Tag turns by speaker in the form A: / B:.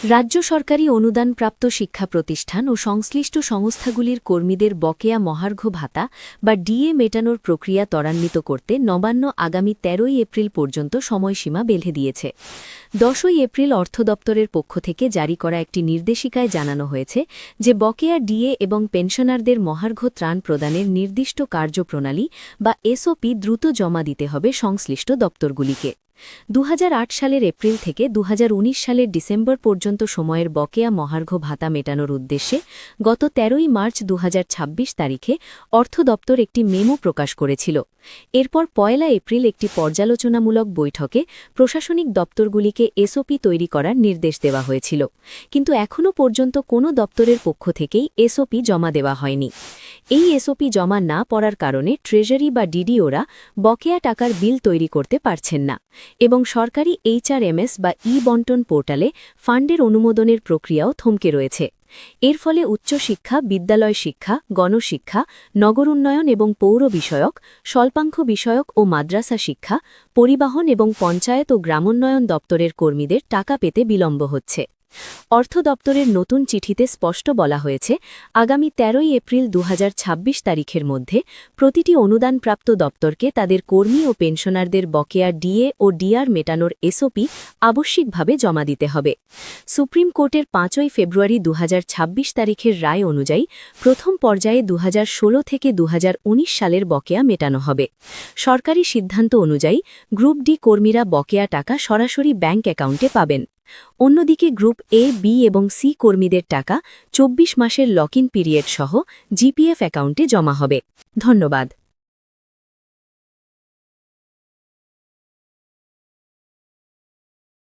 A: রাজ্য সরকারি অনুদানপ্রাপ্ত শিক্ষা প্রতিষ্ঠান ও সংশ্লিষ্ট সংস্থাগুলির কর্মীদের বকেয়া মহার্ঘ ভাতা বা ডিএ মেটানোর প্রক্রিয়া ত্বরান্বিত করতে নবান্ন আগামী ১৩ এপ্রিল পর্যন্ত সময়সীমা বেঁধে দিয়েছে। ১০ এপ্রিল অর্থ দপ্তরের পক্ষ থেকে জারি করা একটি নির্দেশিকায় জানানো হয়েছে যে বকেয়া ডিএ এবং পেনশনারদের মহার্ঘ ত্রাণ প্রদানের নির্দিষ্ট কার্যপ্রণালী বা এসওপি দ্রুত জমা দিতে হবে সংশ্লিষ্ট দপ্তরগুলিকে। ২০০৮ সালের এপ্রিল থেকে ২০১৯ সালের ডিসেম্বর পর্যন্ত সময়ের বকেয়া মহার্ঘ ভাতা মেটানোর উদ্দেশ্যে গত ১৩ মার্চ ২০২৬ তারিখে অর্থ দপ্তর একটি মেমো প্রকাশ করেছিল। এরপর ১ এপ্রিল একটি পর্যালোচনামূলক বৈঠকে প্রশাসনিক দপ্তরগুলিকে এসওপি তৈরি করার নির্দেশ দেওয়া হয়েছিল, কিন্তু এখনও পর্যন্ত কোনো দপ্তরের পক্ষ থেকেই এসওপি জমা দেওয়া হয়নি। এই এসওপি জমা না পড়ার কারণে ট্রেজারি বা ডিডিওরা বকেয়া টাকার বিল তৈরি করতে পারছেন না এবং সরকারি এইচআরএমএস বা ই-বন্টন পোর্টালে ফান্ডের অনুমোদনের প্রক্রিয়াও থমকে রয়েছে। এর ফলে উচ্চশিক্ষা, বিদ্যালয় শিক্ষা, গণশিক্ষা, নগর উন্নয়ন এবং পৌর বিষয়ক, স্বল্পাংশ বিষয়ক ও মাদ্রাসা শিক্ষা, পরিবহন এবং পঞ্চায়েত ও গ্রামোন্নয়ন দপ্তরের কর্মীদের টাকা পেতে বিলম্ব হচ্ছে। অর্থ দপ্তরের নতুন চিঠিতে স্পষ্ট বলা হয়েছে, আগামী ১৩ এপ্রিল ২০২৬ তারিখের মধ্যে প্রতিটি অনুদানপ্রাপ্ত দপ্তরকে তাদের কর্মী ও পেনশনারদের বকেয়া ডিএ ও ডিআর মেটানোর এসওপি আবশ্যিকভাবে জমা দিতে হবে। সুপ্রিম কোর্টের ৫ ফেব্রুয়ারি ২০২৬ তারিখের রায় অনুযায়ী প্রথম পর্যায়ে ২০১৬ থেকে ২০১৯ সালের বকেয়া মেটানো হবে। সরকারি সিদ্ধান্ত অনুযায়ী গ্রুপ ডি কর্মীরা বকেয়া টাকা সরাসরি ব্যাংক অ্যাকাউন্টে পাবেন। অন্যদিকে গ্রুপ এ, বি এবং সি কর্মীদের টাকা ২৪ মাসের লক ইন পিরিয়ড সহ জিপিএফ অ্যাকাউন্টে জমা হবে। ধন্যবাদ।